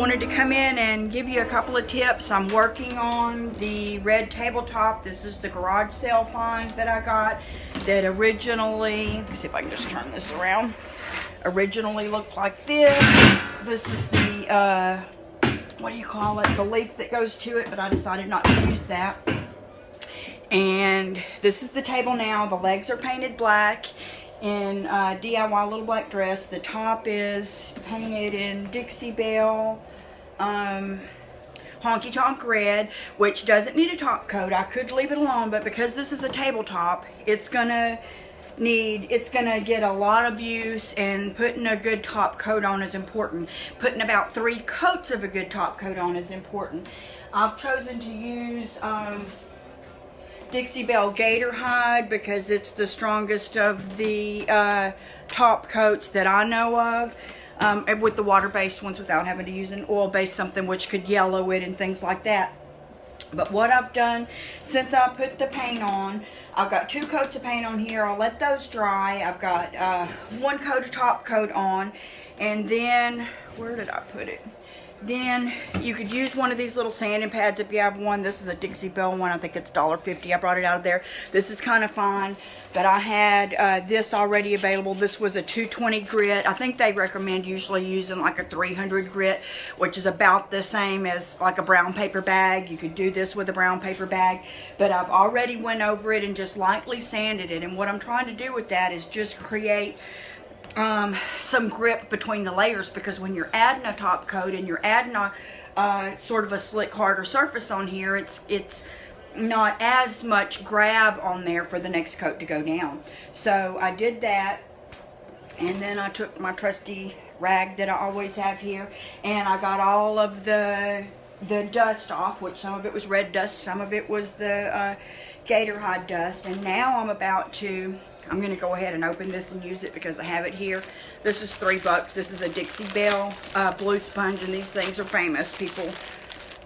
wanted to come in and give you a couple of tips. I'm working on the red tabletop. This is the garage sale find that I got that originally, let's see if I can just turn this around, originally looked like this. This is the, what do you call it, the leaf that goes to it, but I decided not to use that. And this is the table now. The legs are painted black in DIY little black dress. The top is painted in Dixie Belle honky tonk red, which doesn't need a top coat. I could leave it alone, but because this is a tabletop, it's gonna get a lot of use, and putting a good top coat on is important. Putting about 3 coats of a good top coat on is important. I've chosen to use Dixie Belle Gator hide because it's the strongest of the top coats that I know of, with the water-based ones without having to use an oil-based something which could yellow it and things like that. But what I've done since I put the paint on, I've got 2 coats of paint on here. I'll let those dry. I've got 1 coat of top coat on, and then, where did I put it? Then you could use one of these little sanding pads if you have one. This is a Dixie Belle one. I think it's $1.50. I brought it out of there. This is kind of fine, but I had this already available. This was a 220 grit. I think they recommend usually using like a 300 grit, which is about the same as like a brown paper bag. You could do this with a brown paper bag, but I've already went over it and just lightly sanded it. And what I'm trying to do with that is just create some grip between the layers, because when you're adding a top coat and you're adding a sort of a slick harder surface on here, it's not as much grab on there for the next coat to go down. So I did that, and then I took my trusty rag that I always have here, and I got all of the dust off, which some of it was red dust, some of it was the gator hide dust. And now I'm going to go ahead and open this and use it because I have it here. This is $3. This is a Dixie Belle blue sponge, and these things are famous. People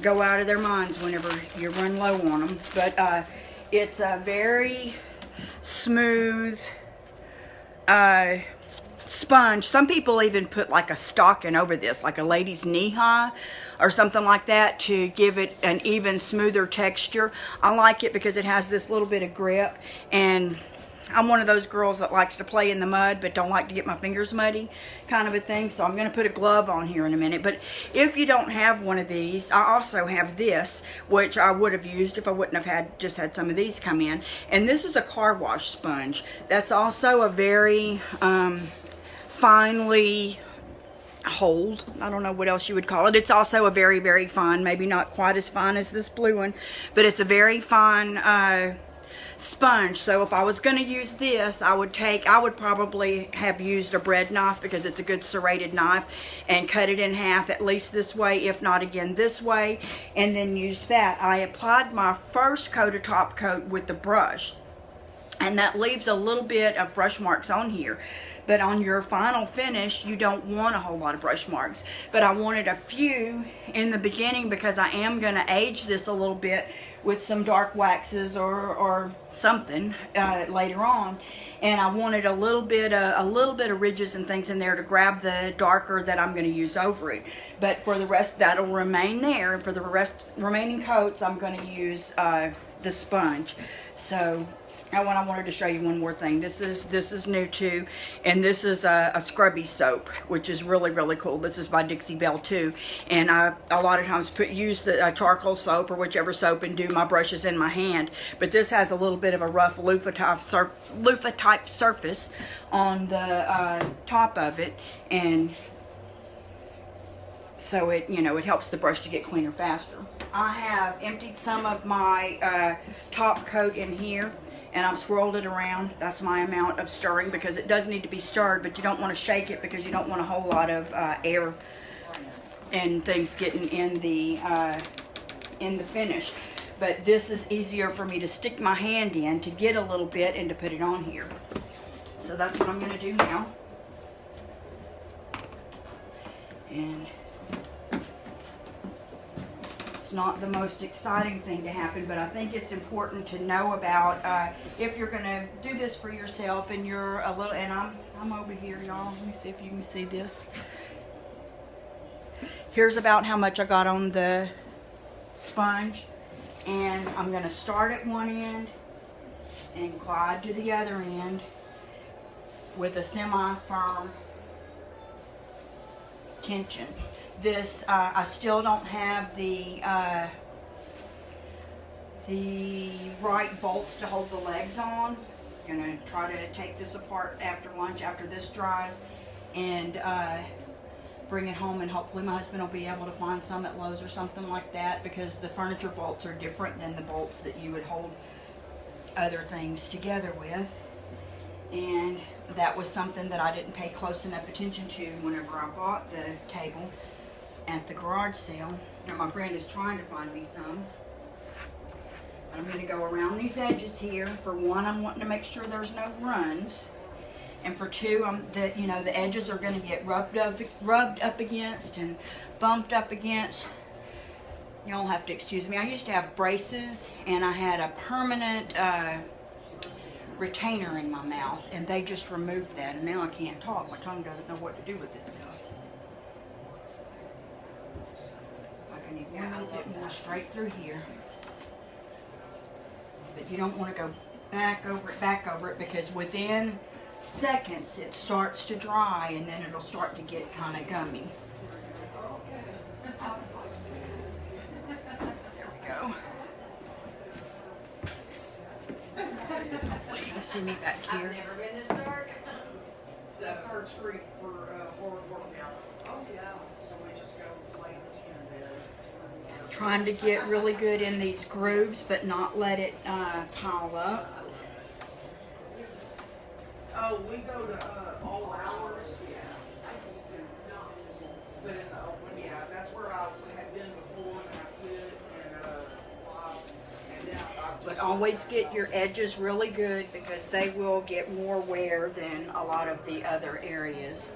go out of their minds whenever you run low on them. But it's a very smooth sponge. Some people even put like a stocking over this, like a lady's knee high or something like that, to give it an even smoother texture. I like it because it has this little bit of grip, and I'm one of those girls that likes to play in the mud but don't like to get my fingers muddy, kind of a thing. So I'm going to put a glove on here in a minute. But if you don't have one of these, I also have this, which I would have used if I wouldn't have just had some of these come in. And this is a car wash sponge. That's also a very finely hold. I don't know what else you would call it. It's also a very, very fine, maybe not quite as fine as this blue one, but it's a very fine sponge. So if I was going to use this, I would probably have used a bread knife, because it's a good serrated knife, and cut it in half at least this way, if not again this way, and then used that. I applied my first coat of top coat with the brush, and that leaves a little bit of brush marks on here. But on your final finish, you don't want a whole lot of brush marks. But I wanted a few in the beginning because I am going to age this a little bit with some dark waxes or something later on, and I wanted a little bit of ridges and things in there to grab the darker that I'm going to use over it. But for the rest, that'll remain there, and for the remaining coats, I'm going to use the sponge. So. And I wanted to show you one more thing. This is new too, and this is a scrubby soap, which is really, really cool. This is by Dixie Belle too, and I a lot of times use the charcoal soap or whichever soap and do my brushes in my hand. But this has a little bit of a rough loofah type surface on the top of it, and so it helps the brush to get cleaner faster. I have emptied some of my top coat in here, and I've swirled it around. That's my amount of stirring, because it does need to be stirred, but you don't want to shake it because you don't want a whole lot of air and things getting in the finish. But this is easier for me to stick my hand in to get a little bit and to put it on here. So that's what I'm going to do now. And it's not the most exciting thing to happen, but I think it's important to know about if you're going to do this for yourself and you're a little, and I'm over here, y'all. Let me see if you can see this. Here's about how much I got on the sponge, and I'm going to start at one end and glide to the other end with a semi-firm tension. This, I still don't have the right bolts to hold the legs on. I'm going to try to take this apart after lunch, after this dries, and bring it home, and hopefully my husband will be able to find some at Lowe's or something like that, because the furniture bolts are different than the bolts that you would hold other things together with. And that was something that I didn't pay close enough attention to whenever I bought the table at the garage sale. Now my friend is trying to find me some. I'm going to go around these edges here. For one, I'm wanting to make sure there's no runs. And for two, the edges are going to get rubbed up against and bumped up against. Y'all have to excuse me. I used to have braces, and I had a permanent retainer in my mouth, and they just removed that, and now I can't talk. My tongue doesn't know what to do with this stuff. It's like I need one little bit more straight through here. But you don't want to go back over it, because within seconds it starts to dry, and then it'll start to get kind of gummy. There we go. Hopefully you can see me back here. I've never been this dark. That's our treat for hard workout. Oh yeah. So we just go lay in the tent there. Trying to get really good in these grooves, but not let it pile up. Oh, we go to all hours. Yeah, I used to not, but in the open, yeah, that's where I had been before, and I quit, and now I've just. But always get your edges really good, because they will get more wear than a lot of the other areas.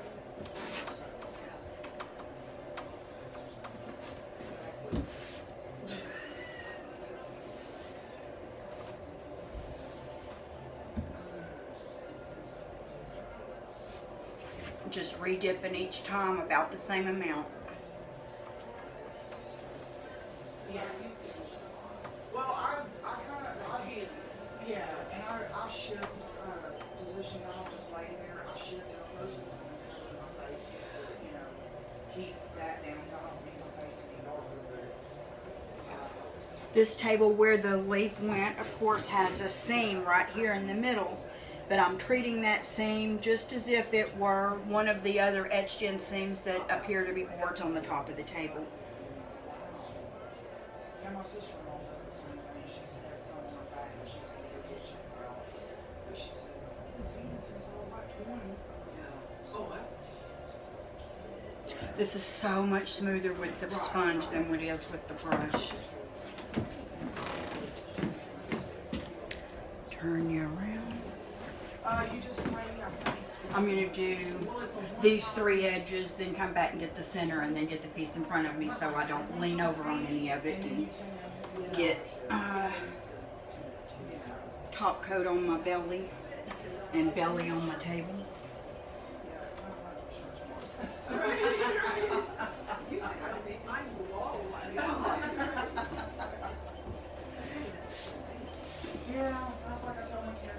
Just re-dipping each time about the same amount. Yeah. Well, yeah, and I shift position. I don't just lay there. I shift it most of the time. My face used to, keep that down, so I don't need my face any darker. But This table where the leaf went, of course, has a seam right here in the middle. But I'm treating that seam just as if it were one of the other etched in seams that appear to be boards on the top of the table. yeah, my sister-in-law does the same thing. She's had some on her back, and she's had to get you out. But she said, I've been painting since I was like 20. Yeah. Oh, what? This is so much smoother with the sponge than what it is with the brush. Turn you around. You just ready? I'm going to do these three edges, then come back and get the center, and then get the piece in front of me so I don't lean over on any of it and get top coat on my belly and belly on my table.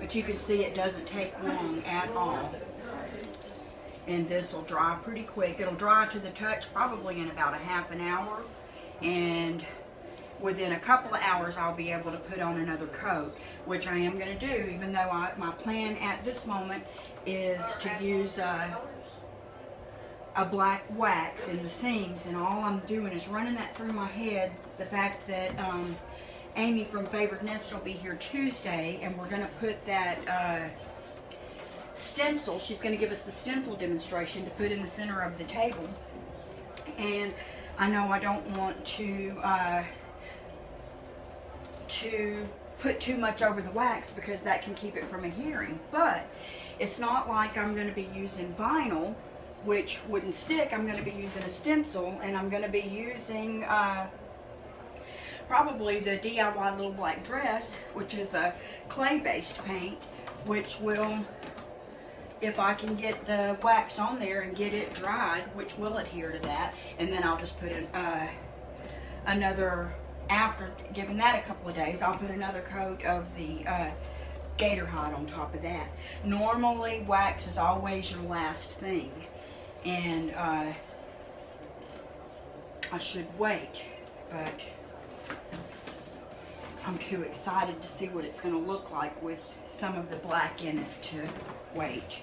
But you can see it doesn't take long at all. And this will dry pretty quick. It'll dry to the touch probably in about a half an hour. And within a couple of hours I'll be able to put on another coat, which I am going to do, even though my plan at this moment is to use a black wax in the seams. And all I'm doing is running that through my head, the fact that Amy from Favored Nest will be here Tuesday, and we're going to put that stencil. She's going to give us the stencil demonstration to put in the center of the table. And I know I don't want to put too much over the wax, because that can keep it from adhering. But it's not like I'm going to be using vinyl, which wouldn't stick. I'm going to be using a stencil, and I'm going to be using probably the DIY Little Black Dress, which is a clay-based paint, which will, if I can get the wax on there and get it dried, which will adhere to that, and then I'll just put in, another, after giving that a couple of days, I'll put another coat of the gator hide on top of that. Normally, wax is always your last thing, and I should wait, but I'm too excited to see what it's going to look like with some of the black in it to wait.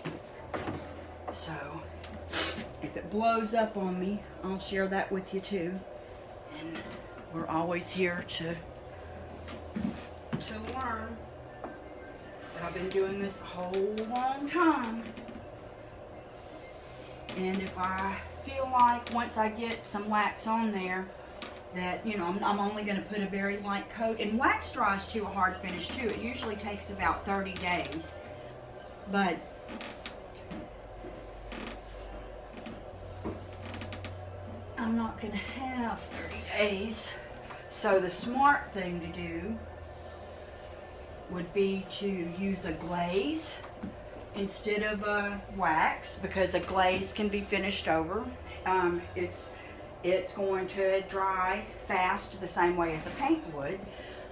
So, if it blows up on me, I'll share that with you too. And we're always here to learn. But I've been doing this a whole long time. And if I feel like once I get some wax on there, that, you know, I'm only going to put a very light coat. And wax dries to a hard finish too. It usually takes about 30 days. But I'm not going to have 30 days. So the smart thing to do would be to use a glaze instead of a wax, because a glaze can be finished over. It's going to dry fast the same way as a paint would,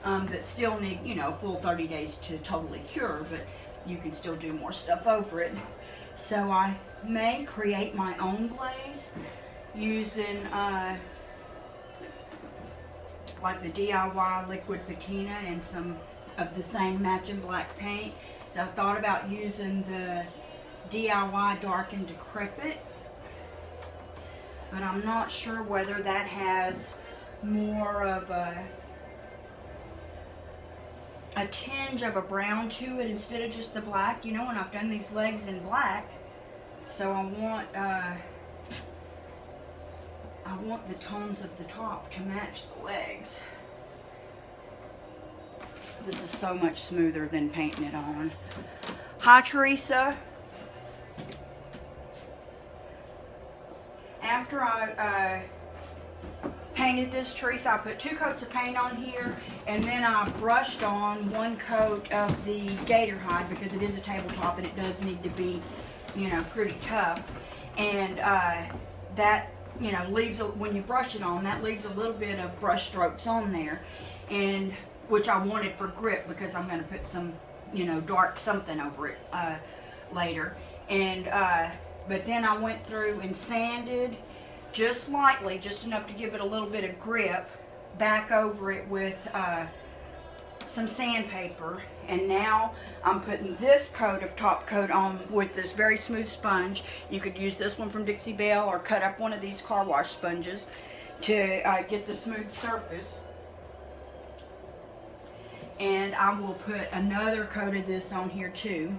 but still need, you know, full 30 days to totally cure, but you can still do more stuff over it. So I may create my own glaze using like the DIY liquid patina and some of the same matching black paint. So I thought about using the DIY Dark and Decrepit, but I'm not sure whether that has more of a tinge of a brown to it instead of just the black, you know, and I've done these legs in black, so I want the tones of the top to match the legs. This is so much smoother than painting it on. Hi, Teresa. After I painted this, Teresa, I put 2 coats of paint on here, and then I brushed on 1 coat of the gator hide because it is a tabletop and it does need to be, you know, pretty tough. And that, you know, leaves, when you brush it on, that leaves a little bit of brush strokes on there, and which I wanted for grip because I'm going to put some, you know, dark something over it later. And but then I went through and sanded just lightly, just enough to give it a little bit of grip, back over it with some sandpaper. And now I'm putting this coat of top coat on with this very smooth sponge. You could use this one from Dixie Belle or cut up one of these car wash sponges to get the smooth surface. And I will put another coat of this on here too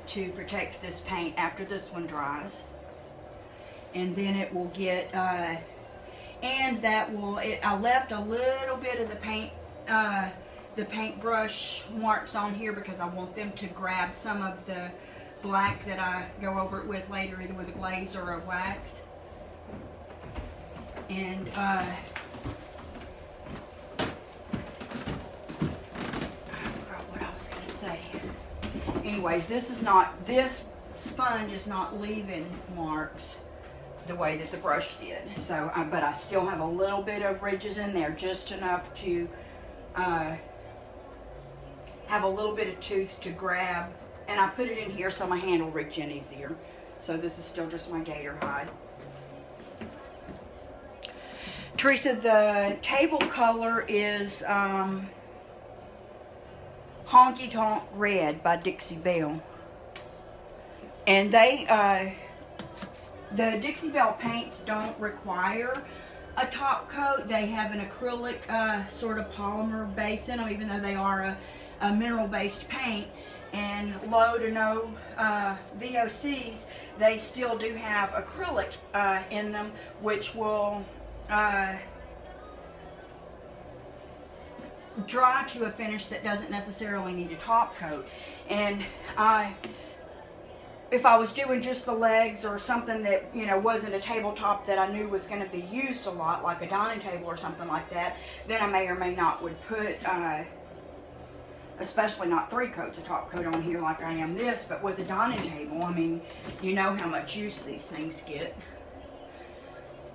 to protect this paint after this one dries. And then it will get, and that will, I left a little bit of the paintbrush marks on here because I want them to grab some of the black that I go over it with later, either with a glaze or a wax. And anyways, this sponge is not leaving marks the way that the brush did. So, but I still have a little bit of ridges in there, just enough to have a little bit of tooth to grab. And I put it in here so my hand will reach in easier. So this is still just my gator hide. Teresa, the table color is Honky Tonk Red by Dixie Belle. And they, the Dixie Belle paints don't require a top coat. They have an acrylic sort of polymer base in them, even though they are a mineral based paint. And low to no VOCs, they still do have acrylic in them, which will dry to a finish that doesn't necessarily need a top coat. And if I was doing just the legs or something that, you know, wasn't a tabletop that I knew was going to be used a lot, like a dining table or something like that, then I may or may not would put especially not 3 coats of top coat on here like I am this, but with a dining table, I mean, you know how much use these things get.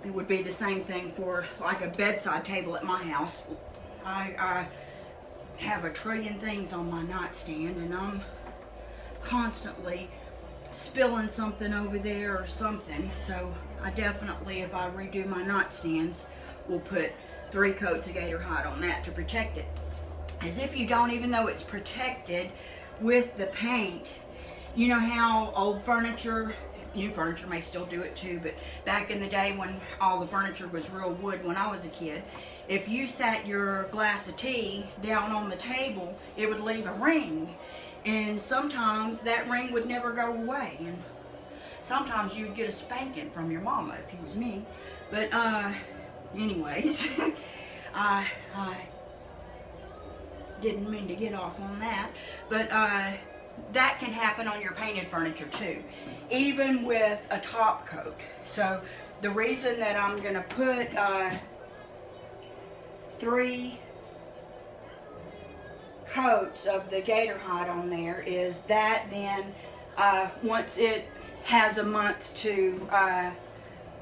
It would be the same thing for like a bedside table at my house. I have a trillion things on my nightstand, and I'm constantly spilling something over there or something. So I definitely, if I redo my nightstands, will put 3 coats of Gator hide on that to protect it. As if you don't, even though it's protected with the paint. You know how old furniture, new furniture may still do it too, but back in the day when all the furniture was real wood when I was a kid, if you sat your glass of tea down on the table, it would leave a ring. And sometimes that ring would never go away. And sometimes you'd get a spanking from your mama if you was me. But anyways, I didn't mean to get off on that. But that can happen on your painted furniture too, even with a top coat. So the reason that I'm going to put 3 coats of the Gator hide on there is that then once it has a month to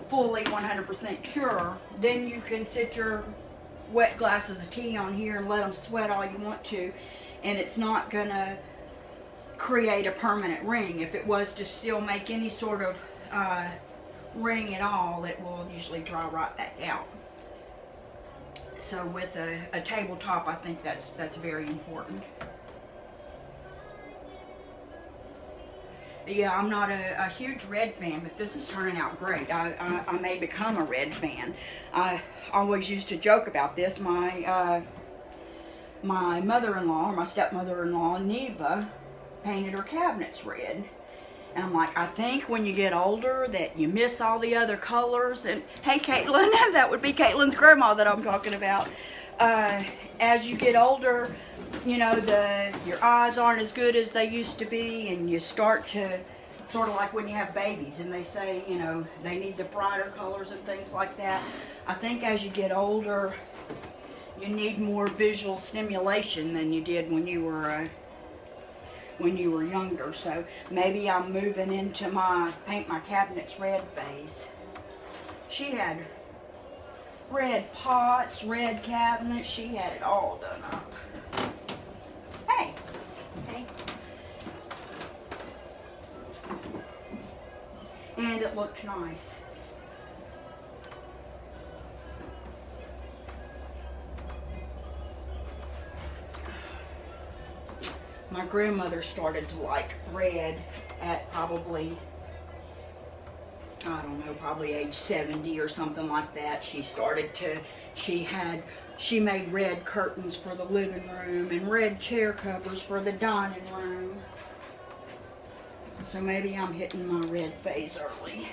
fully 100% cure, then you can sit your wet glasses of tea on here and let them sweat all you want to, and it's not gonna create a permanent ring. If it was to still make any sort of ring at all, it will usually dry right back out. So with a tabletop, I think that's very important. Yeah, I'm not a huge red fan, but this is turning out great. I may become a red fan. I always used to joke about this. My mother-in-law, or my stepmother-in-law, Neva, painted her cabinets red. And I'm like, I think when you get older that you miss all the other colors. And hey, Caitlin, that would be Caitlin's grandma that I'm talking about. As you get older, you know, your eyes aren't as good as they used to be, and you start to, sort of like when you have babies and they say, you know, they need the brighter colors and things like that. I think as you get older, you need more visual stimulation than you did when you were younger. So maybe I'm moving into my paint my cabinets red phase. She had red pots, red cabinets. She had it all done up. Hey. Hey. And it looked nice. My grandmother started to like red at probably, I don't know, probably age 70 or something like that. She made red curtains for the living room and red chair covers for the dining room. So maybe I'm hitting my red phase early.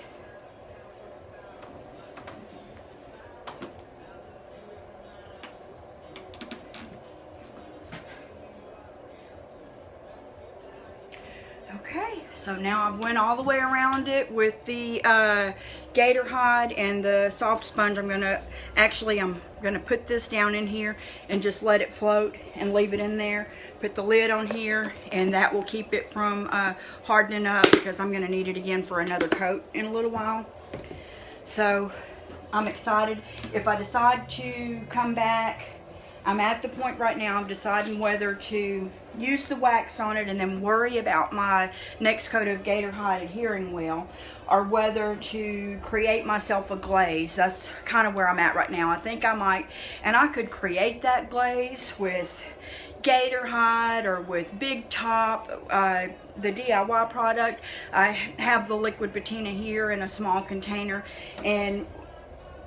Okay, so now I've went all the way around it with the Gator hide and the soft sponge. I'm gonna put this down in here and just let it float and leave it in there. Put the lid on here, and that will keep it from hardening up, because I'm gonna need it again for another coat in a little while. So I'm excited. If I decide to come back, I'm at the point right now of deciding whether to use the wax on it and then worry about my next coat of Gator hide adhering well, or whether to create myself a glaze. That's kind of where I'm at right now. I think I might, and I could create that glaze with Gator hide or with Big Top, the DIY product. I have the liquid patina here in a small container, and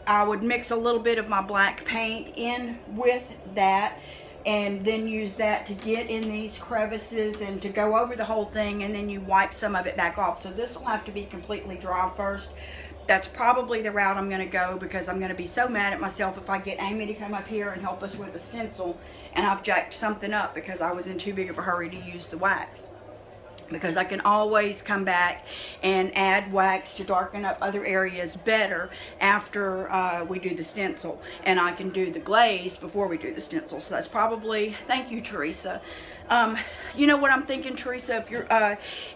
I would mix a little bit of my black paint in with that, and then use that to get in these crevices and to go over the whole thing, and then you wipe some of it back off. So this will have to be completely dry first. That's probably the route I'm going to go, because I'm going to be so mad at myself if I get Amy to come up here and help us with the stencil and I've jacked something up because I was in too big of a hurry to use the wax. because I can always come back and add wax to darken up other areas better after we do the stencil, and I can do the glaze before we do the stencil. So that's probably, thank you, Teresa. You know what I'm thinking, Teresa, if you're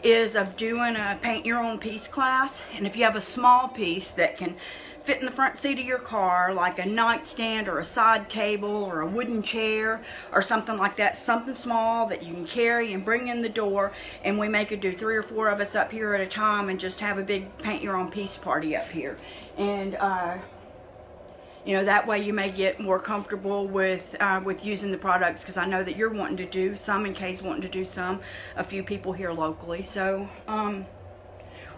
is of doing a paint your own piece class, and if you have a small piece that can fit in the front seat of your car, like a nightstand or a side table or a wooden chair or something like that, something small that you can carry and bring in the door, and we may could do 3 or 4 of us up here at a time and just have a big paint your own piece party up here. And you know, that way you may get more comfortable with using the products, because I know that you're wanting to do some, and Kay's wanting to do some, a few people here locally. So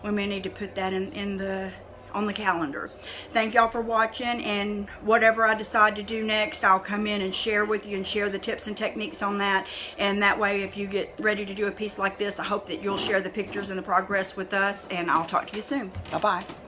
we may need to put that on the calendar. Thank y'all for watching, and whatever I decide to do next, I'll come in and share with you and share the tips and techniques on that. And that way, if you get ready to do a piece like this, I hope that you'll share the pictures and the progress with us, and I'll talk to you soon. Bye-bye.